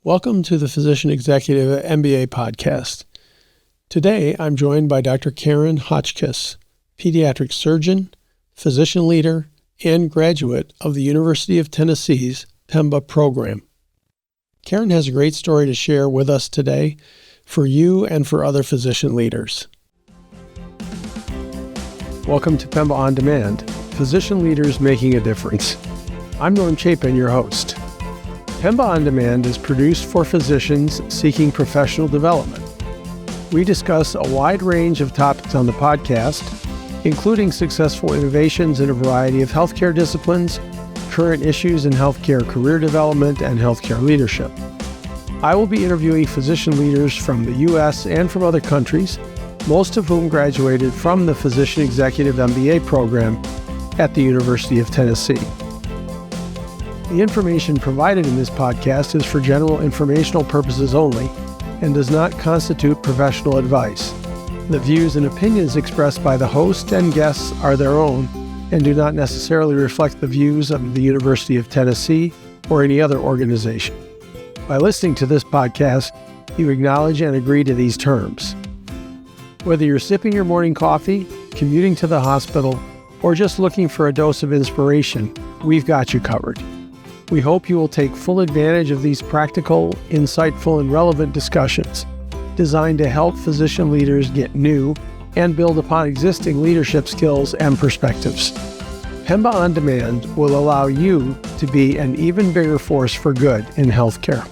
Welcome to the Physician Executive MBA podcast. Today, I'm joined by Dr. Karin Hotchkiss, pediatric surgeon, physician leader, and graduate of the University of Tennessee's PEMBA program. Karin has a great story to share with us today for you and for other physician leaders. Welcome to PEMBA On Demand, Physician Leaders Making a Difference. I'm Chapin, your host. PEMBA On Demand is produced for physicians seeking professional development. We discuss a wide range of topics on the podcast, including successful innovations in a variety of healthcare disciplines, current issues in healthcare career development, and healthcare leadership. I will be interviewing physician leaders from the U.S. and from other countries, most of whom graduated from the Physician Executive MBA program at the University of Tennessee. The information provided in this podcast is for general informational purposes only and does not constitute professional advice. The views and opinions expressed by the host and guests are their own and do not necessarily reflect the views of the University of Tennessee or any other organization. By listening to this podcast, you acknowledge and agree to these terms. Whether you're sipping your morning coffee, commuting to the hospital, or just looking for a dose of inspiration, we've got you covered. We hope you will take full advantage of these practical, insightful, and relevant discussions designed to help physician leaders get new and build upon existing leadership skills and perspectives. PEMBA On Demand will allow you to be an even bigger force for good in healthcare.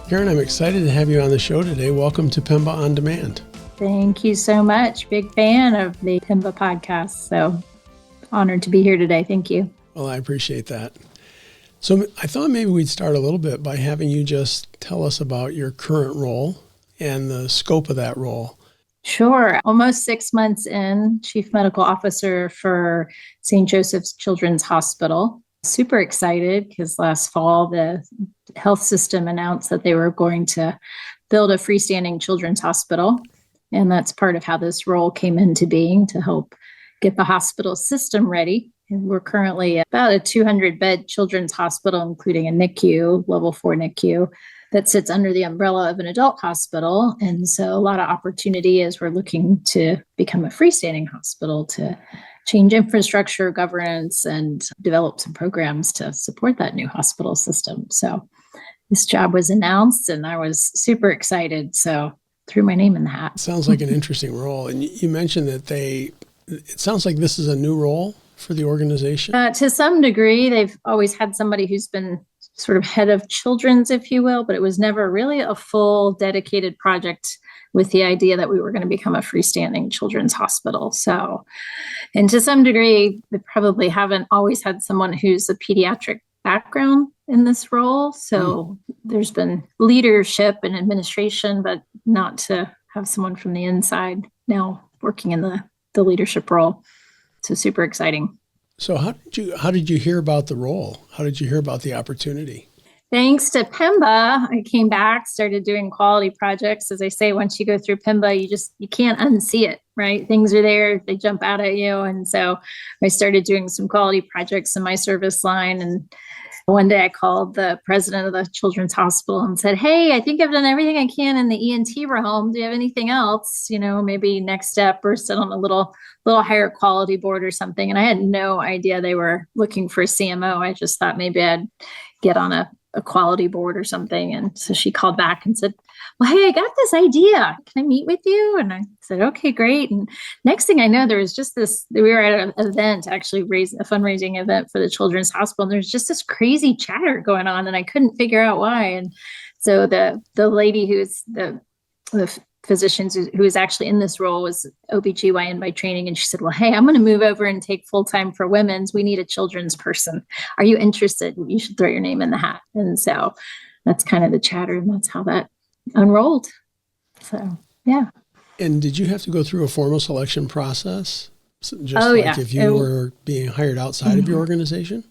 Karin, I'm excited to have you on the show today. Welcome to PEMBA On Demand. Thank you so much. Big fan of the PEMBA podcast. So honored to be here today. Thank you. Well, I appreciate that. So I thought maybe we'd start a little bit by having you just tell us about your current role and the scope of that role. Sure. Almost 6 months in, Chief Medical Officer for St. Joseph's Children's Hospital. Super excited because last fall, the health system announced that they were going to build a freestanding children's hospital. And that's part of how this role came into being, to help get the hospital system ready. And we're currently about a 200-bed children's hospital, including a NICU, level 4 NICU, that sits under the umbrella of an adult hospital. And so a lot of opportunity as we're looking to become a freestanding hospital to change infrastructure, governance, and develop some programs to support that new hospital system. So this job was announced and I was super excited. So threw my name in the hat. Sounds like an interesting role. And you mentioned that it sounds like this is a new role for the organization? To some degree, they've always had somebody who's been sort of head of children's, if you will, but it was never really a full dedicated project with the idea that we were going to become a freestanding children's hospital. So, and to some degree, they probably haven't always had someone who's a pediatric background in this role. So there's been leadership and administration, but not to have someone from the inside now working in the leadership role. So super exciting. So how did you hear about the role? How did you hear about the opportunity? Thanks to PEMBA, I came back, started doing quality projects. As I say, once you go through PEMBA, you can't unsee it, right? Things are there, they jump out at you. And so I started doing some quality projects in my service line. And one day I called the president of the children's hospital and said, hey, I think I've done everything I can in the ENT realm. Do you have anything else? Maybe next step or sit on a little higher quality board or something. And I had no idea they were looking for a CMO. I just thought maybe I'd get on a quality board or something. And so she called back and said, well, hey, I got this idea. Can I meet with you? And I said, okay, great. And next thing I know, there was just we were at an event, actually a fundraising event for the children's hospital. And there's just this crazy chatter going on and I couldn't figure out why. And so the lady who's the physician who was actually in this role was OBGYN by training. And she said, well, hey, I'm going to move over and take full-time for women's. We need a children's person. Are you interested? You should throw your name in the hat. And so that's kind of the chatter. And that's how that unrolled. So, yeah. And did you have to go through a formal selection process? If you were being hired outside of your organization?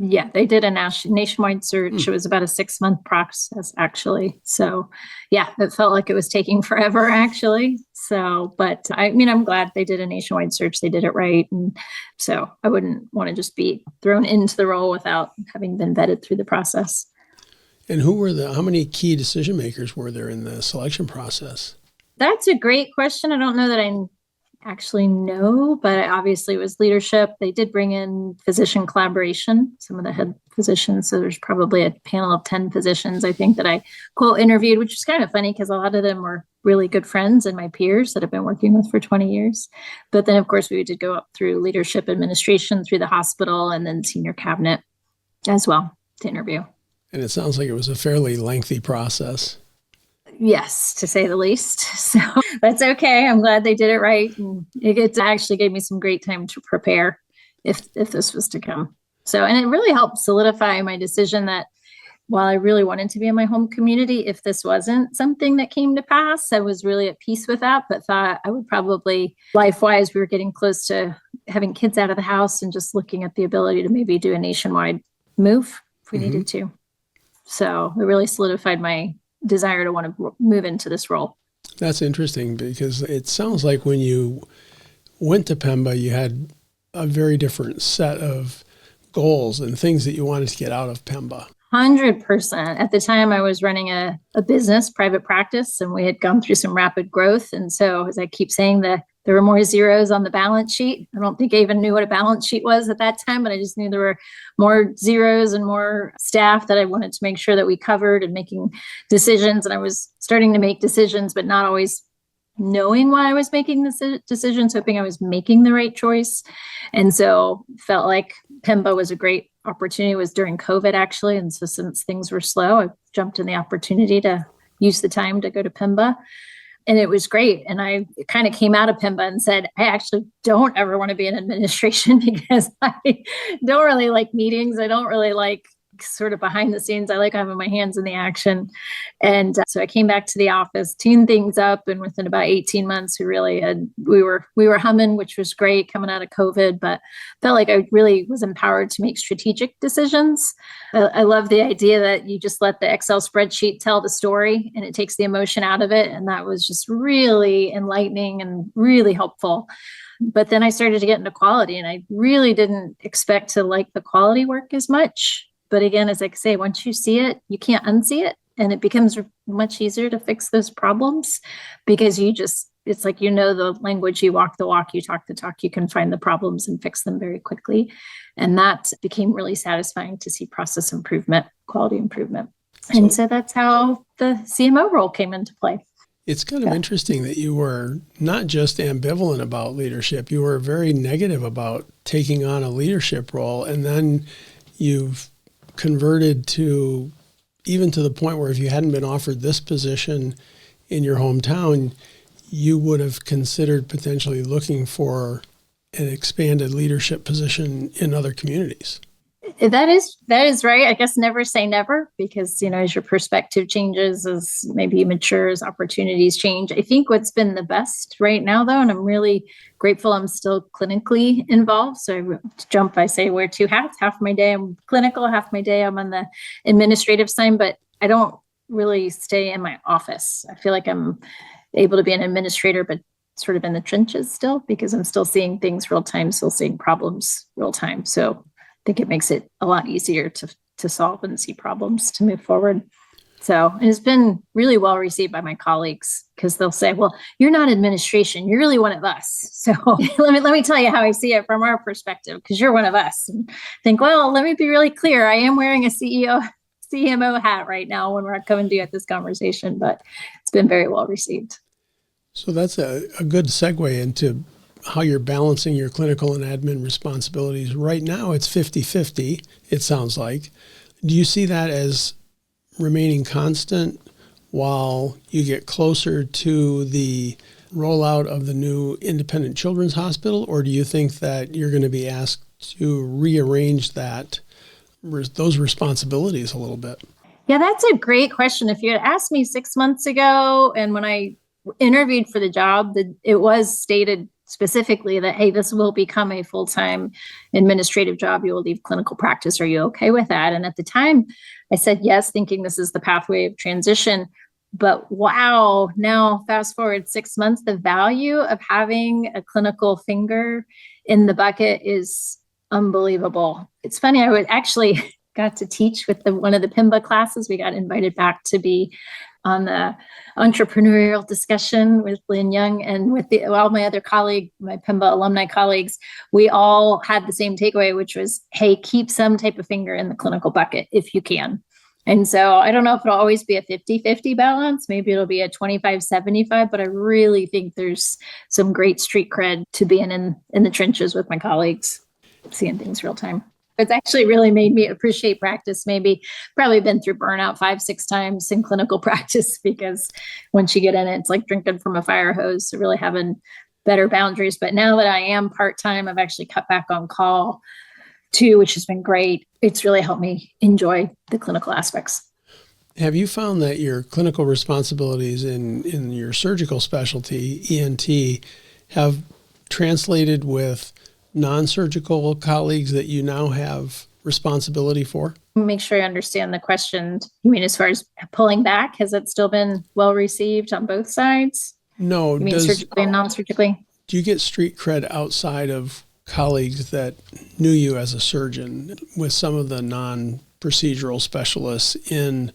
Yeah, they did a nationwide search. It was about a 6-month process, actually. So, yeah, it felt like it was taking forever, actually. So, but I'm glad they did a nationwide search. They did it right. And so I wouldn't want to just be thrown into the role without having been vetted through the process. And how many key decision makers were there in the selection process? That's a great question. I don't know that I actually know, but obviously it was leadership. They did bring in physician collaboration, some of the head physicians. So there's probably a panel of 10 physicians, I think, that I quote interviewed, which is kind of funny because a lot of them were really good friends and my peers that I've been working with for 20 years. But then, of course, we did go up through leadership administration, through the hospital, and then senior cabinet as well to interview. And it sounds like it was a fairly lengthy process. Yes, to say the least. So that's okay. I'm glad they did it right. And it actually gave me some great time to prepare if this was to come. So, and it really helped solidify my decision that while I really wanted to be in my home community, if this wasn't something that came to pass, I was really at peace with that, but thought I would probably, life-wise, we were getting close to having kids out of the house and just looking at the ability to maybe do a nationwide move if we needed to. So it really solidified my desire to want to move into this role. That's interesting because it sounds like when you went to PEMBA, you had a very different set of goals and things that you wanted to get out of PEMBA. 100%. At the time, I was running a business, private practice, and we had gone through some rapid growth. And so, as I keep saying, there were more zeros on the balance sheet. I don't think I even knew what a balance sheet was at that time, but I just knew there were more zeros and more staff that I wanted to make sure that we covered and making decisions. And I was starting to make decisions, but not always knowing why I was making the decisions, hoping I was making the right choice. And so felt like PEMBA was a great opportunity. It was during COVID, actually. And so since things were slow, I jumped in the opportunity to use the time to go to PEMBA. And it was great. And I kind of came out of PEMBA and said, I actually don't ever want to be in administration because I don't really like meetings. I don't really like sort of behind the scenes. I like having my hands in the action. And so I came back to the office, tuned things up. And within about 18 months, we were humming, which was great coming out of COVID, but felt like I really was empowered to make strategic decisions. I love the idea that you just let the Excel spreadsheet tell the story and it takes the emotion out of it. And that was just really enlightening and really helpful. But then I started to get into quality and I really didn't expect to like the quality work as much. But again, as I say, once you see it, you can't unsee it. And it becomes much easier to fix those problems because it's like, the language, you walk the walk, you talk the talk, you can find the problems and fix them very quickly. And that became really satisfying to see process improvement, quality improvement. And so that's how the CMO role came into play. It's kind of interesting that you were not just ambivalent about leadership, you were very negative about taking on a leadership role. And then you've converted to even to the point where if you hadn't been offered this position in your hometown, you would have considered potentially looking for an expanded leadership position in other communities. That is right. I guess never say never because, as your perspective changes, as maybe you mature, as opportunities change. I think what's been the best right now, though, and I'm really grateful I'm still clinically involved. So I wear two hats. Half my day I'm clinical, half my day I'm on the administrative side, but I don't really stay in my office. I feel like I'm able to be an administrator, but sort of in the trenches still because I'm still seeing things real time, still seeing problems real time. So I think it makes it a lot easier to solve and see problems to move forward. So it's been really well received by my colleagues because they'll say, well, you're not administration, you're really one of us. So let me tell you how I see it from our perspective, because you're one of us. And think, well, let me be really clear. I am wearing a CMO hat right now when we're coming to you at this conversation, but it's been very well received. So that's a good segue into how you're balancing your clinical and admin responsibilities. Right now, it's 50-50, it sounds like. Do you see that as remaining constant while you get closer to the rollout of the new independent children's hospital, or do you think that you're going to be asked to rearrange those responsibilities a little bit? Yeah, that's a great question. If you had asked me 6 months ago, and when I interviewed for the job, it was stated specifically that, hey, this will become a full-time administrative job. You will leave clinical practice. Are you okay with that? And at the time, I said yes, thinking this is the pathway of transition. But wow, now fast forward 6 months, the value of having a clinical finger in the bucket is unbelievable. It's funny, got to teach with one of the PEMBA classes. We got invited back to be on the entrepreneurial discussion with Lynn Young and with all my other my PEMBA alumni colleagues. We all had the same takeaway, which was, hey, keep some type of finger in the clinical bucket if you can. And so I don't know if it'll always be a 50-50 balance. Maybe it'll be a 25-75, but I really think there's some great street cred to being in the trenches with my colleagues, seeing things real time. It's actually really made me appreciate practice. Probably been through burnout 5-6 times in clinical practice, because once you get in it, it's like drinking from a fire hose. So really having better boundaries. But now that I am part-time, I've actually cut back on call too, which has been great. It's really helped me enjoy the clinical aspects. Have you found that your clinical responsibilities in your surgical specialty, ENT, have translated with non-surgical colleagues that you now have responsibility for? Make sure I understand the question. You mean as far as pulling back, has it still been well received on both sides? No. You mean surgically and non-surgically? Do you get street cred outside of colleagues that knew you as a surgeon with some of the non-procedural specialists in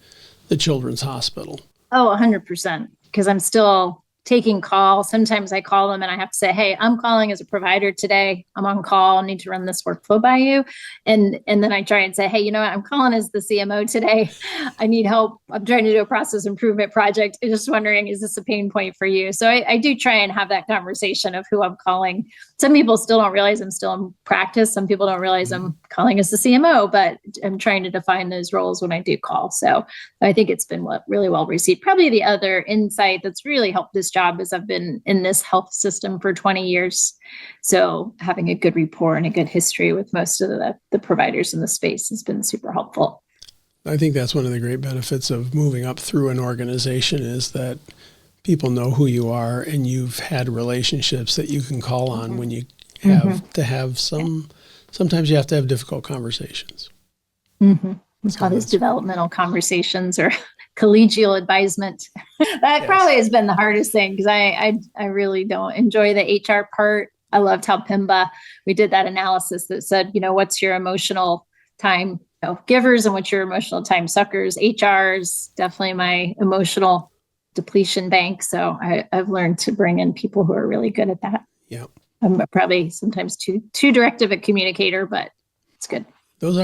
the children's hospital? Oh, 100%. Because I'm still taking calls. Sometimes I call them and I have to say, hey, I'm calling as a provider today. I'm on call. I need to run this workflow by you. And then I try and say, hey, you know what? I'm calling as the CMO today. I need help. I'm trying to do a process improvement project. I'm just wondering, is this a pain point for you? So I do try and have that conversation of who I'm calling. Some people still don't realize I'm still in practice. Some people don't realize I'm calling as the CMO, but I'm trying to define those roles when I do call. So I think it's been really well received. Probably the other insight that's really helped this job is I've been in this health system for 20 years. So having a good rapport and a good history with most of the providers in the space has been super helpful. I think that's one of the great benefits of moving up through an organization is that people know who you are and you've had relationships that you can call on when you have to have sometimes you have to have difficult conversations. It's all these developmental conversations or collegial advisement. That probably has been the hardest thing because I really don't enjoy the HR part. I loved how PEMBA, we did that analysis that said, what's your emotional time givers and what's your emotional time suckers. HR is definitely my emotional depletion bank. So I've learned to bring in people who are really good at that. Yeah. I'm probably sometimes too directive a communicator, but it's good. Those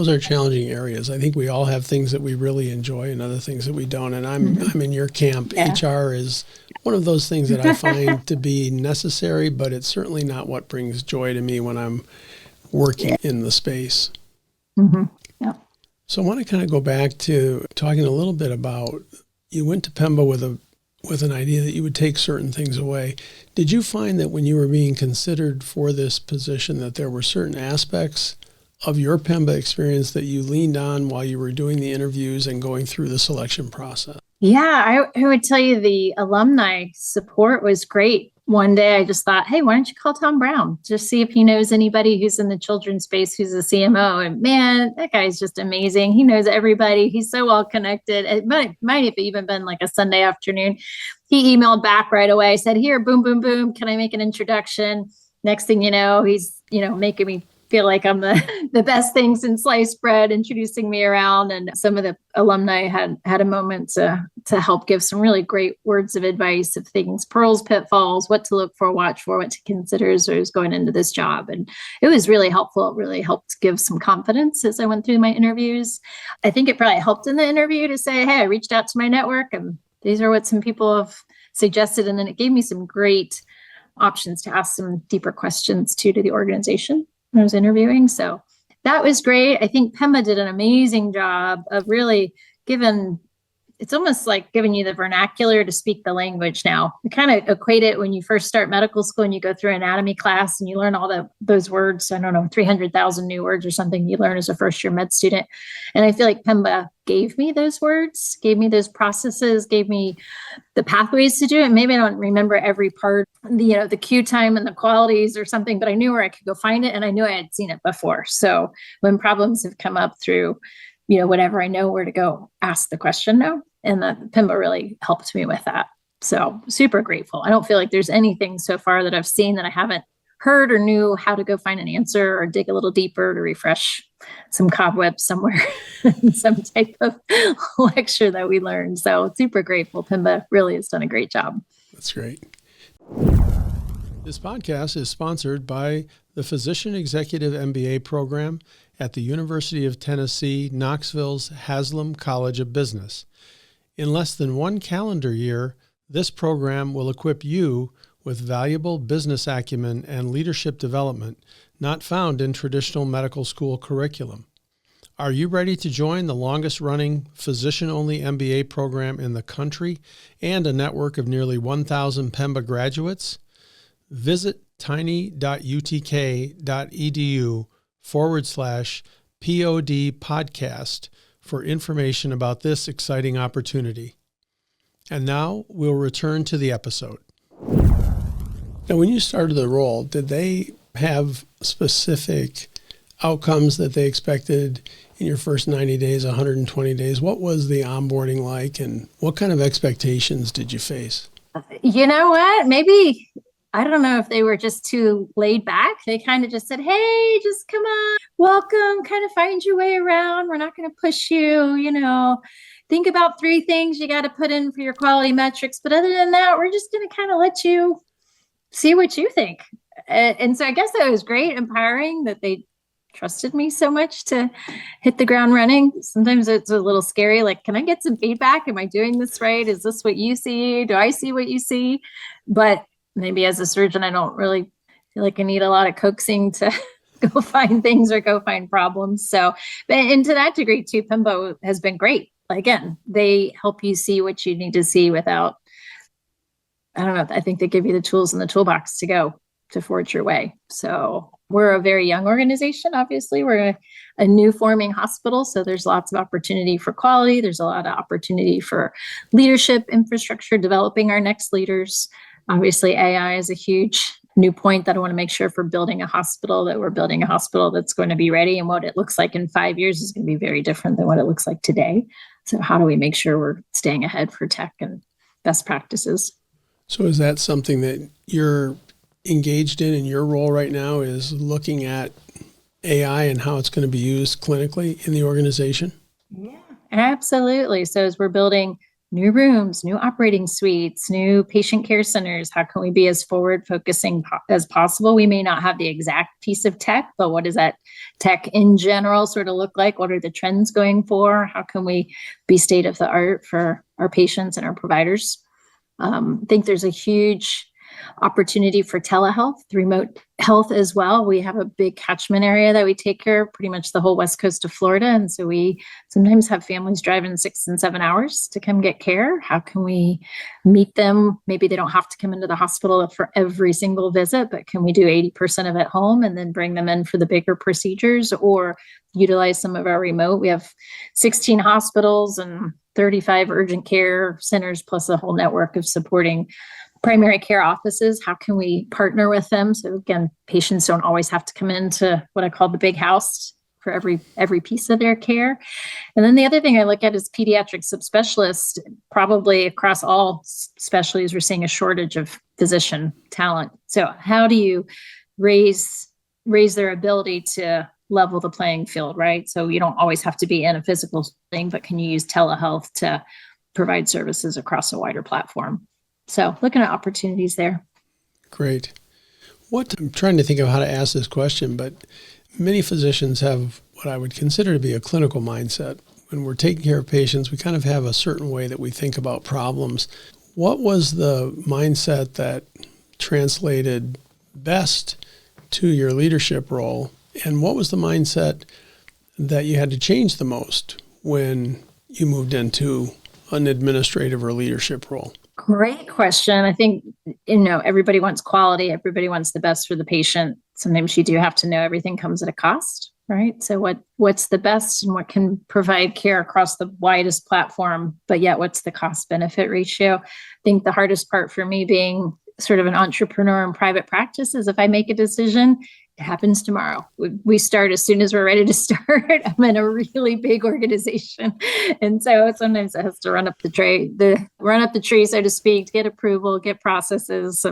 are challenging areas. I think we all have things that we really enjoy and other things that we don't. And I'm in your camp. Yeah. HR is one of those things that I find to be necessary, but it's certainly not what brings joy to me when I'm working in the space. Yeah. So I want to kind of go back to talking a little bit about, you went to PEMBA with an idea that you would take certain things away. Did you find that when you were being considered for this position that there were certain aspects of your PEMBA experience that you leaned on while you were doing the interviews and going through the selection process? Yeah, I would tell you the alumni support was great. One day I just thought, hey, why don't you call Tom Brown? Just see if he knows anybody who's in the children's space who's a CMO. And man, that guy's just amazing. He knows everybody. He's so well connected. It might have even been like a Sunday afternoon. He emailed back right away, said, here, boom, boom, boom. Can I make an introduction? Next thing you know, he's, making me feel like I'm the best thing since sliced bread, introducing me around. And some of the alumni had a moment to help give some really great words of advice of things, pearls, pitfalls, what to look for, watch for, what to consider as I was going into this job. And it was really helpful. It really helped give some confidence as I went through my interviews. I think it probably helped in the interview to say, hey, I reached out to my network and these are what some people have suggested. And then it gave me some great options to ask some deeper questions to the organization when I was interviewing. So that was great. I think PEMBA did an amazing job of really it's almost like giving you the vernacular to speak the language now. We kind of equate it when you first start medical school and you go through anatomy class and you learn all those words, 300,000 new words or something you learn as a first year med student. And I feel like PEMBA gave me those words, gave me those processes, gave me the pathways to do it. Maybe I don't remember every part, the queue time and the qualities or something, but I knew where I could go find it and I knew I had seen it before. So when problems have come up through whatever, I know where to go ask the question now. And the PEMBA really helped me with that. So super grateful. I don't feel like there's anything so far that I've seen that I haven't heard or knew how to go find an answer or dig a little deeper to refresh some cobwebs somewhere in some type of lecture that we learned. So super grateful. PEMBA really has done a great job. That's great. This podcast is sponsored by the Physician Executive MBA program at the University of Tennessee, Knoxville's Haslam College of Business. In less than one calendar year, this program will equip you with valuable business acumen and leadership development not found in traditional medical school curriculum. Are you ready to join the longest-running physician-only MBA program in the country and a network of nearly 1,000 PEMBA graduates? Visit tiny.utk.edu/POD podcast for information about this exciting opportunity. And now we'll return to the episode. Now, when you started the role, did they have specific outcomes that they expected in your first 90 days, 120 days? What was the onboarding like, and what kind of expectations did you face? You know what? Maybe, I don't know if they were just too laid back. They kind of just said, hey, just come on, welcome, kind of find your way around. We're not going to push you, think about 3 things you got to put in for your quality metrics. But other than that, we're just going to kind of let you see what you think. And so I guess that was great, empowering that they trusted me so much to hit the ground running. Sometimes it's a little scary. Like, can I get some feedback? Am I doing this right? Is this what you see? Do I see what you see? But maybe as a surgeon, I don't really feel like I need a lot of coaxing to go find things or go find problems. So, and to that degree too, PEMBA has been great. Again, they help you see what you need to see without, I don't know, I think they give you the tools in the toolbox to go to forge your way. So we're a very young organization. Obviously, we're a new forming hospital. So there's lots of opportunity for quality. There's a lot of opportunity for leadership, infrastructure, developing our next leaders. Obviously, AI is a huge new point that I want to make sure if we're building a hospital, that we're building a hospital that's going to be ready. And what it looks like in 5 years is going to be very different than what it looks like today. So how do we make sure we're staying ahead for tech and best practices? So is that something that you're engaged in your role right now, is looking at AI and how it's going to be used clinically in the organization? Yeah, absolutely. So as we're building new rooms, new operating suites, new patient care centers, how can we be as forward focusing as possible? We may not have the exact piece of tech, but what does that tech in general sort of look like? What are the trends going for? How can we be state of the art for our patients and our providers? I think there's a huge opportunity for telehealth, remote health as well. We have a big catchment area that we take care of, pretty much the whole west coast of Florida. And so we sometimes have families driving 6 and 7 hours to come get care. How can we meet them? Maybe they don't have to come into the hospital for every single visit, but can we do 80% of it at home and then bring them in for the bigger procedures, or utilize some of our remote? We have 16 hospitals and 35 urgent care centers, plus a whole network of supporting primary care offices. How can we partner with them? So again, patients don't always have to come into what I call the big house for every piece of their care. And then the other thing I look at is pediatric subspecialists. Probably across all specialties, we're seeing a shortage of physician talent. So how do you raise their ability to level the playing field, right? So you don't always have to be in a physical thing, but can you use telehealth to provide services across a wider platform? So looking at opportunities there. Great. I'm trying to think of how to ask this question, but many physicians have what I would consider to be a clinical mindset. When we're taking care of patients, we kind of have a certain way that we think about problems. What was the mindset that translated best to your leadership role? And what was the mindset that you had to change the most when you moved into an administrative or leadership role? Great question. I think, everybody wants quality. Everybody wants the best for the patient. Sometimes you do have to know everything comes at a cost, right? So what's the best and what can provide care across the widest platform, but yet what's the cost benefit ratio? I think the hardest part for me being sort of an entrepreneur in private practice is if I make a decision, it happens tomorrow. We start as soon as we're ready to start. I'm in a really big organization. And so sometimes it has to run up the tree, so to speak, to get approval, get processes,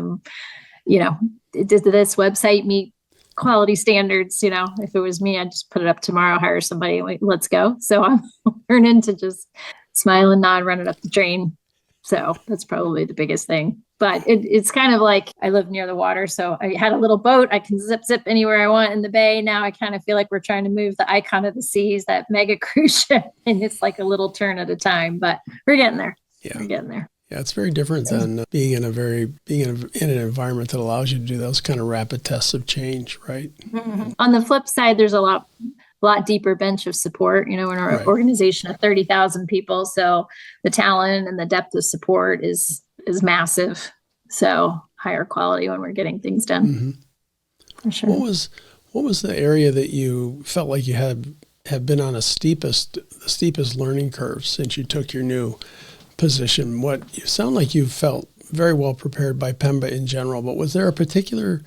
Does this website meet quality standards? If it was me, I'd just put it up tomorrow, hire somebody, let's go. So I'm learning to just smile and nod, run it up the drain. So that's probably the biggest thing. But it's kind of like I live near the water. So I had a little boat. I can zip anywhere I want in the bay. Now I kind of feel like we're trying to move the icon of the seas, that mega cruise ship. And it's like a little turn at a time, but we're getting there. Yeah. We're getting there. Yeah, it's very different than being in an environment that allows you to do those kind of rapid tests of change, right? Mm-hmm. On the flip side, there's a lot deeper bench of support, in our organization of 30,000 people. So the talent and the depth of support is massive. So higher quality when we're getting things done. Mm-hmm. For sure. What was the area that you felt like you have been on the steepest learning curve since you took your new position? You sound like you felt very well prepared by PEMBA in general, but was there a particular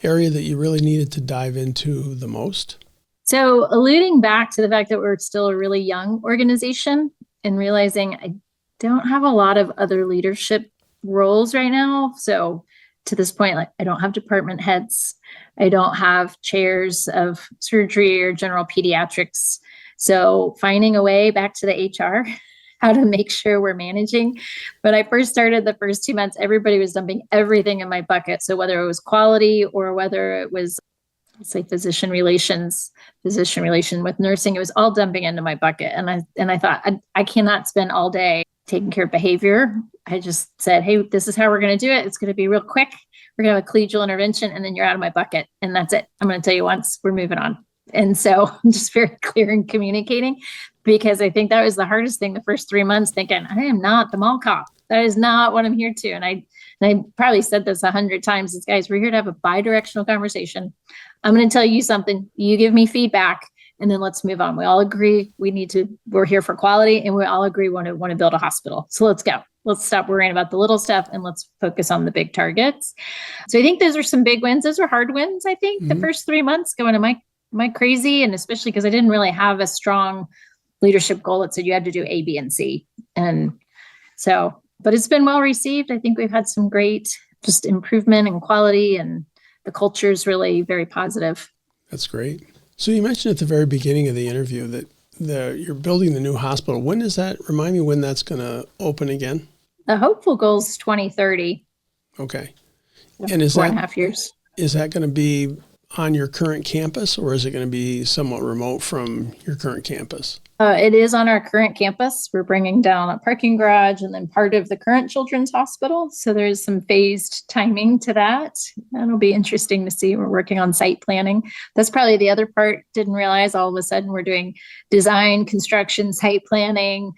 area that you really needed to dive into the most? So alluding back to the fact that we're still a really young organization and realizing I don't have a lot of other leadership roles right now. So to this point, I don't have department heads. I don't have chairs of surgery or general pediatrics. So finding a way back to the HR, how to make sure we're managing. When I first started the first 2 months, everybody was dumping everything in my bucket. So whether it was quality or whether it was, let's say, physician relation with nursing, it was all dumping into my bucket. And I thought, I cannot spend all day taking care of behavior. I just said, hey, this is how we're going to do it. It's going to be real quick. We're going to have a collegial intervention, and then you're out of my bucket. And that's it. I'm going to tell you once, we're moving on. And so I'm just very clear in communicating, because I think that was the hardest thing the first 3 months, thinking, I am not the mall cop. That is not what I'm here to. And I probably said this 100 times, is, guys, we're here to have a bi-directional conversation. I'm going to tell you something. You give me feedback, and then let's move on. We all agree we're here for quality, and we all agree we want to build a hospital. So let's go. Let's stop worrying about the little stuff and let's focus on the big targets. So I think those are some big wins. Those are hard wins. I think the first 3 months going, am I crazy? And especially because I didn't really have a strong leadership goal that said you had to do A, B, and C. And so, but it's been well received. I think we've had some great just improvement in quality, and the culture is really very positive. That's great. So you mentioned at the very beginning of the interview that you're building the new hospital. When is that? Remind me when that's going to open again. The hopeful goal is 2030. Okay. And is 4.5 years. Is that going to be on your current campus, or is it going to be somewhat remote from your current campus? It is on our current campus. We're bringing down a parking garage and then part of the current children's hospital. So there's some phased timing to that. That'll be interesting to see. We're working on site planning. That's probably the other part. Didn't realize all of a sudden we're doing design, construction, site planning,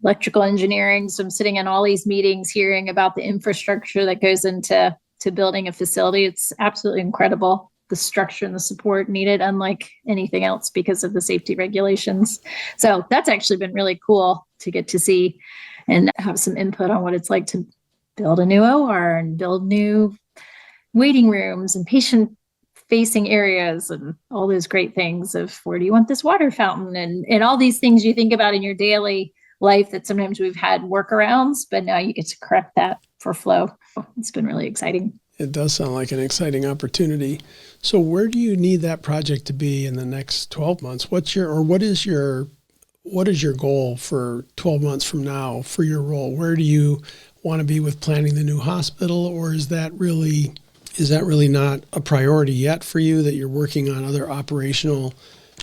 electrical engineering. So I'm sitting in all these meetings hearing about the infrastructure that goes into building a facility. It's absolutely incredible, the structure and the support needed, unlike anything else because of the safety regulations. So that's actually been really cool to get to see and have some input on what it's like to build a new OR and build new waiting rooms and patient-facing areas and all those great things of where do you want this water fountain and all these things you think about in your daily life that sometimes we've had workarounds, but now you get to correct that for flow. It's been really exciting. It does sound like an exciting opportunity. So where do you need that project to be in the next 12 months? What is your goal for 12 months from now for your role? Where do you want to be with planning the new hospital, or is that really not a priority yet for you, that you're working on other operational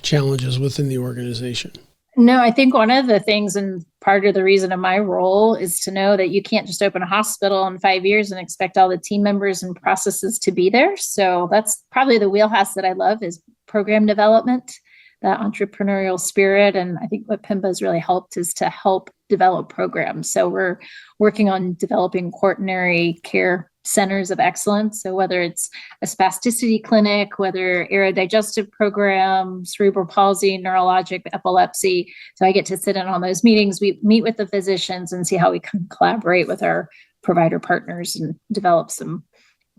challenges within the organization? No, I think one of the things, and part of the reason of my role, is to know that you can't just open a hospital in 5 years and expect all the team members and processes to be there. So that's probably the wheelhouse that I love, is program development, that entrepreneurial spirit. And I think what PEMBA has really helped is to help develop programs. So we're working on developing quaternary care centers of excellence. So whether it's a spasticity clinic, whether aerodigestive program, cerebral palsy, neurologic, epilepsy. So I get to sit in on those meetings. We meet with the physicians and see how we can collaborate with our provider partners and develop some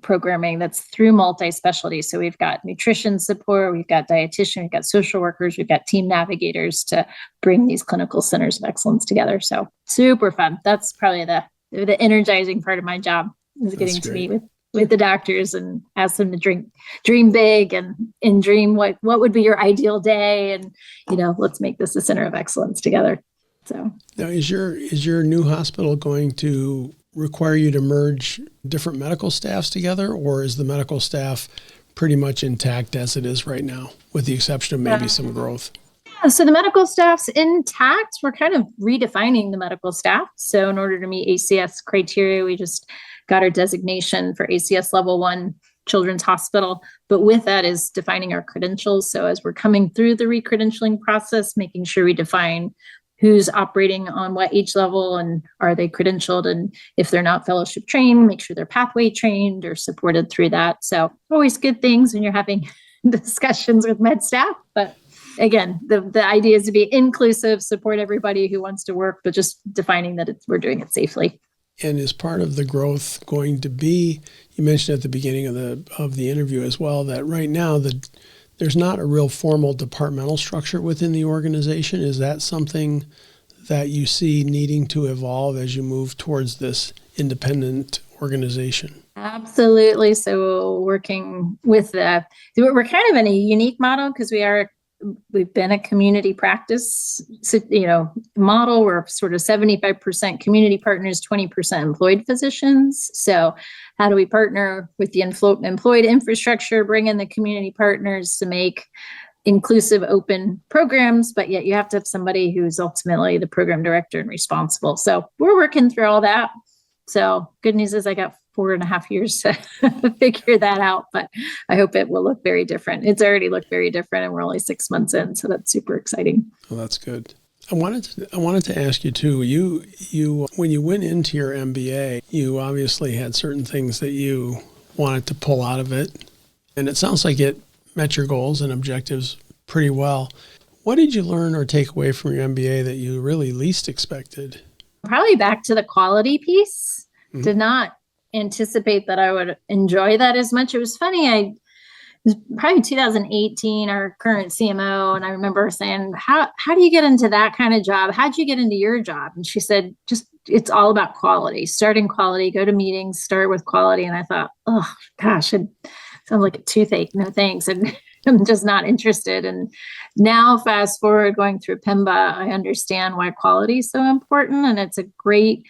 programming that's through multi-specialty. So we've got nutrition support, we've got dietitian, we've got social workers, we've got team navigators to bring these clinical centers of excellence together. So super fun. That's probably the energizing part of my job, is getting to meet with the doctors and ask them to dream big and dream what would be your ideal day. And, let's make this a center of excellence together. So now is your new hospital going to require you to merge different medical staffs together, or is the medical staff pretty much intact as it is right now, with the exception of maybe some growth? Yeah, so the medical staff's intact. We're kind of redefining the medical staff. So in order to meet ACS criteria, we just got our designation for ACS Level 1 Children's Hospital. But with that is defining our credentials. So as we're coming through the re-credentialing process, making sure we define who's operating on what age level and are they credentialed, and if they're not fellowship trained, make sure they're pathway trained or supported through that. So always good things when you're having discussions with med staff. But again, the idea is to be inclusive, support everybody who wants to work, but just defining that we're doing it safely. And is part of the growth going to be, you mentioned at the beginning of the interview as well, that right now there's not a real formal departmental structure within the organization. Is that something that you see needing to evolve as you move towards this independent organization? Absolutely. So working with we're kind of in a unique model because we've been a community practice, model. We're sort of 75% community partners, 20% employed physicians. So how do we partner with the employed infrastructure, bring in the community partners to make inclusive, open programs, but yet you have to have somebody who's ultimately the program director and responsible. So we're working through all that. So good news is I got 4.5 years to figure that out, but I hope it will look very different. It's already looked very different and we're only 6 months in. So that's super exciting. Well, that's good. I wanted to ask you too, you when you went into your MBA, you obviously had certain things that you wanted to pull out of it. And it sounds like it met your goals and objectives pretty well. What did you learn or take away from your MBA that you really least expected? Probably back to the quality piece. Mm-hmm. Did not anticipate that I would enjoy that as much. It was funny. It was probably 2018, our current CMO. And I remember saying, how do you get into that kind of job? How'd you get into your job? And she said, it's all about quality, starting quality, go to meetings, start with quality. And I thought, oh gosh, it sounds like a toothache. No thanks. And I'm just not interested. And now fast forward going through PEMBA, I understand why quality is so important. And it's a great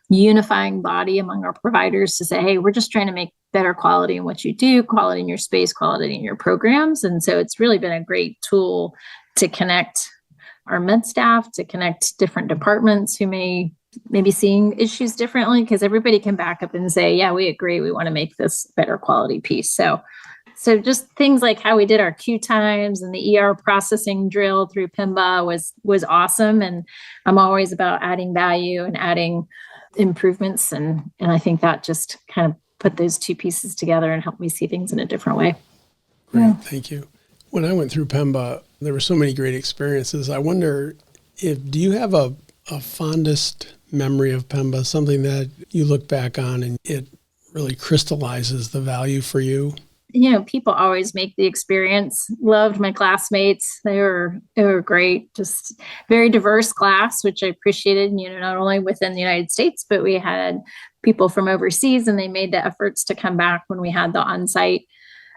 unifying body among our providers to say, hey, we're just trying to make better quality in what you do, quality in your space, quality in your programs. And so it's really been a great tool to connect our med staff, to connect different departments who may be seeing issues differently, because everybody can back up and say, yeah, we agree, we want to make this better quality piece. So just things like how we did our queue times and the ER processing drill through PEMBA was awesome. And I'm always about adding value and adding improvements. And I think that just kind of put those two pieces together and helped me see things in a different way. Great. Yeah. Thank you. When I went through PEMBA, there were so many great experiences. I wonder do you have a fondest memory of PEMBA, something that you look back on and it really crystallizes the value for you? People always make the experience. Loved my classmates. They were great. Just very diverse class, which I appreciated, not only within the United States, but we had people from overseas and they made the efforts to come back when we had the on-site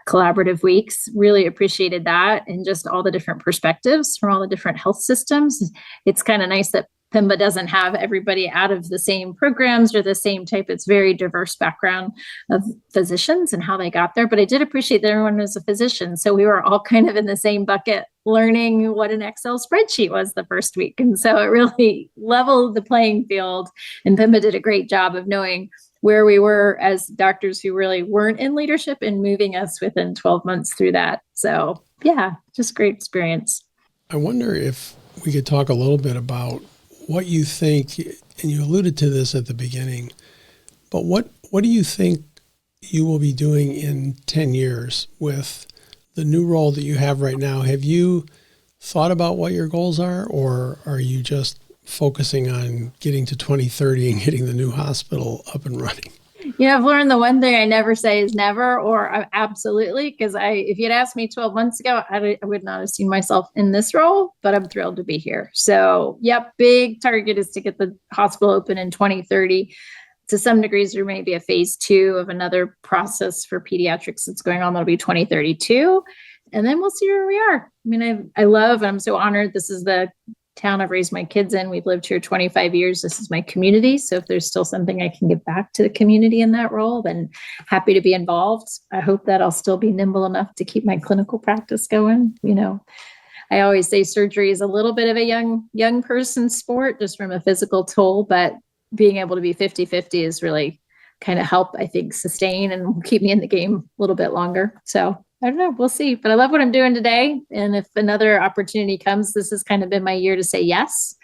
collaborative weeks. Really appreciated that. And just all the different perspectives from all the different health systems. It's kind of nice that PEMBA doesn't have everybody out of the same programs or the same type. It's very diverse background of physicians and how they got there. But I did appreciate that everyone was a physician. So we were all kind of in the same bucket, learning what an Excel spreadsheet was the first week. And so it really leveled the playing field. And PEMBA did a great job of knowing where we were as doctors who really weren't in leadership and moving us within 12 months through that. So yeah, just great experience. I wonder if we could talk a little bit about what you think, and you alluded to this at the beginning, but what do you think you will be doing in 10 years with the new role that you have right now? Have you thought about what your goals are, or are you just focusing on getting to 2030 and getting the new hospital up and running? I've learned the one thing I never say is never or absolutely, because if you'd asked me 12 months ago, I would not have seen myself in this role, but I'm thrilled to be here. So, big target is to get the hospital open in 2030. to some degrees, there may be a phase 2 of another process for pediatrics that's going on. That'll be 2032. And then we'll see where we are. I mean, I love, I'm so honored. This is the town I've raised my kids in. We've lived here 25 years. This is my community. So if there's still something I can give back to the community in that role, then happy to be involved. I hope that I'll still be nimble enough to keep my clinical practice going. I always say surgery is a little bit of a young person sport, just from a physical toll, but being able to be 50-50 is really kind of help, I think, sustain and keep me in the game a little bit longer. So I don't know. We'll see. But I love what I'm doing today. And if another opportunity comes, this has kind of been my year to say yes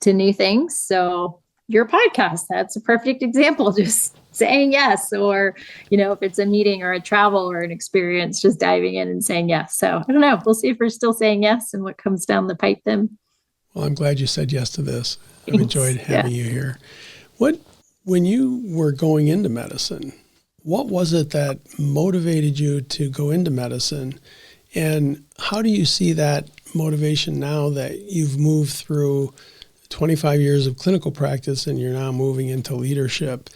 to new things. So your podcast, that's a perfect example. Just saying yes. Or, if it's a meeting or a travel or an experience, just diving in and saying yes. So I don't know. We'll see if we're still saying yes and what comes down the pipe then. Well, I'm glad you said yes to this. I've enjoyed having you here. When you were going into medicine, what was it that motivated you to go into medicine? And how do you see that motivation now that you've moved through 25 years of clinical practice and you're now moving into leadership?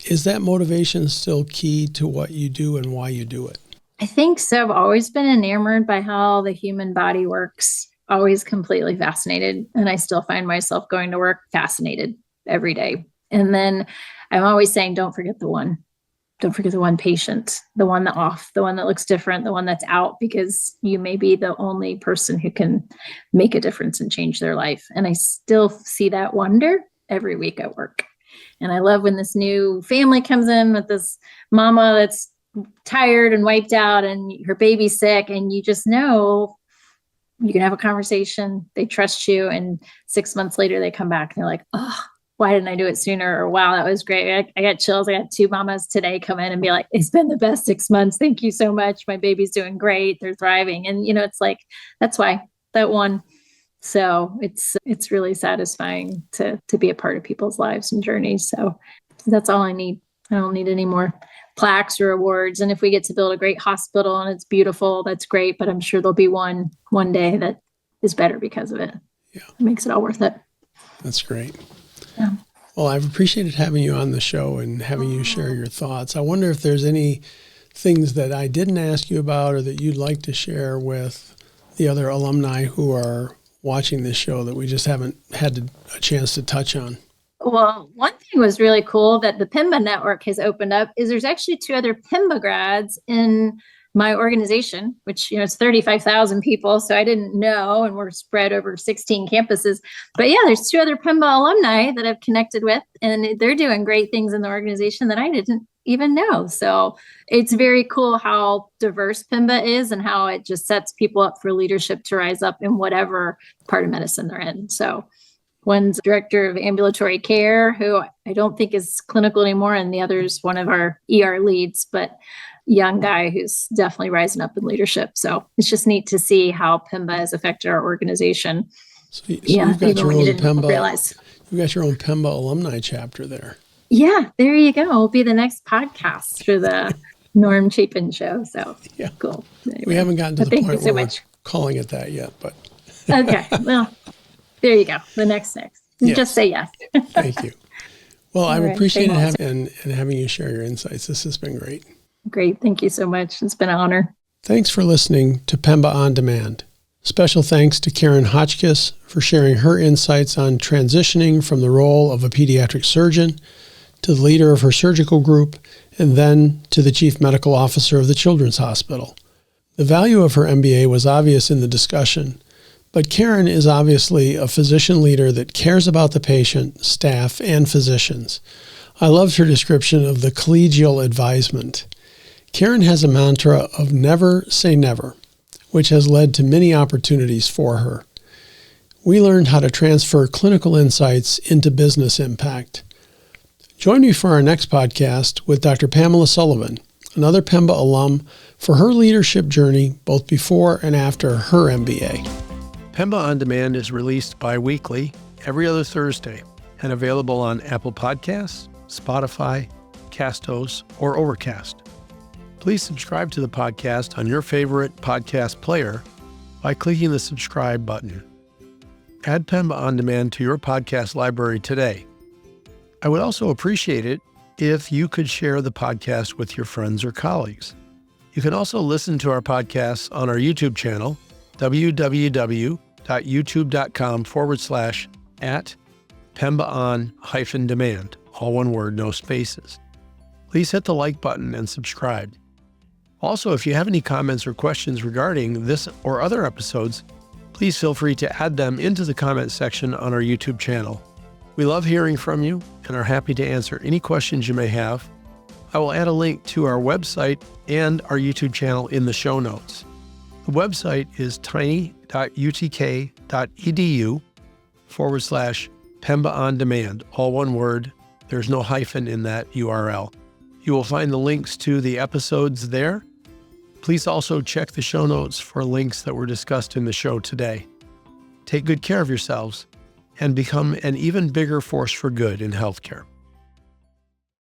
Is that motivation still key to what you do and why you do it? I think so. I've always been enamored by how the human body works, always completely fascinated. And I still find myself going to work fascinated every day. And then I'm always saying, don't forget the one. Don't forget the one patient, the one that off, the one that looks different, the one that's out, because you may be the only person who can make a difference and change their life. And I still see that wonder every week at work. And I love when this new family comes in with this mama that's tired and wiped out and her baby's sick, and you just know you can have a conversation. They trust you. And 6 months later, they come back and they're like, oh, why didn't I do it sooner? Or, wow, that was great. I got chills. I got 2 mamas today come in and be like, it's been the best 6 months. Thank you so much. My baby's doing great. They're thriving. And, it's like, that's why that one. So it's really satisfying to be a part of people's lives and journeys. So that's all I need. I don't need any more plaques or awards. And if we get to build a great hospital and it's beautiful, that's great. But I'm sure there'll be one day that is better because of it. Yeah. It makes it all worth it. That's great. Yeah. Well, I've appreciated having you on the show and having you share your thoughts. I wonder if there's any things that I didn't ask you about or that you'd like to share with the other alumni who are watching this show that we just haven't had a chance to touch on. Well, one thing was really cool that the PEMBA network has opened up is there's actually 2 other PEMBA grads in my organization, which, it's 35,000 people. So I didn't know, and we're spread over 16 campuses. But yeah, there's 2 other PEMBA alumni that I've connected with, and they're doing great things in the organization that I didn't even know. So it's very cool how diverse PEMBA is and how it just sets people up for leadership to rise up in whatever part of medicine they're in. So one's director of ambulatory care, who I don't think is clinical anymore, and the other is one of our ER leads, but young guy who's definitely rising up in leadership. So it's just neat to see how PEMBA has affected our organization. So you've got your own PEMBA. Realize. You've got your own PEMBA alumni chapter there. Yeah, there you go. It'll be the next podcast for the Norm Chapin show. So yeah, cool. Anyway, we haven't gotten to the point where we're calling it that yet, but okay. Well, there you go. The next. Yes. Just say yes. Thank you. Well, I've appreciated having you share your insights. This has been great. Great. Thank you so much. It's been an honor. Thanks for listening to PEMBA On Demand. Special thanks to Karin Hotchkiss for sharing her insights on transitioning from the role of a pediatric surgeon to the leader of her surgical group and then to the chief medical officer of the Children's Hospital. The value of her MBA was obvious in the discussion, but Karin is obviously a physician leader that cares about the patient, staff, and physicians. I loved her description of the collegial advisement. Karin has a mantra of never say never, which has led to many opportunities for her. We learned how to transfer clinical insights into business impact. Join me for our next podcast with Dr. Pamela Sullivan, another PEMBA alum, for her leadership journey both before and after her MBA. PEMBA On Demand is released bi-weekly every other Thursday and available on Apple Podcasts, Spotify, Castos, or Overcast. Please subscribe to the podcast on your favorite podcast player by clicking the subscribe button. Add PEMBA On Demand to your podcast library today. I would also appreciate it if you could share the podcast with your friends or colleagues. You can also listen to our podcasts on our YouTube channel, www.youtube.com/@PEMBA On-Demand, all one word, no spaces. Please hit the like button and subscribe. Also, if you have any comments or questions regarding this or other episodes, please feel free to add them into the comment section on our YouTube channel. We love hearing from you and are happy to answer any questions you may have. I will add a link to our website and our YouTube channel in the show notes. The website is tiny.utk.edu/PEMBA On Demand, all one word. There's no hyphen in that URL. You will find the links to the episodes there. Please also check the show notes for links that were discussed in the show today. Take good care of yourselves and become an even bigger force for good in healthcare.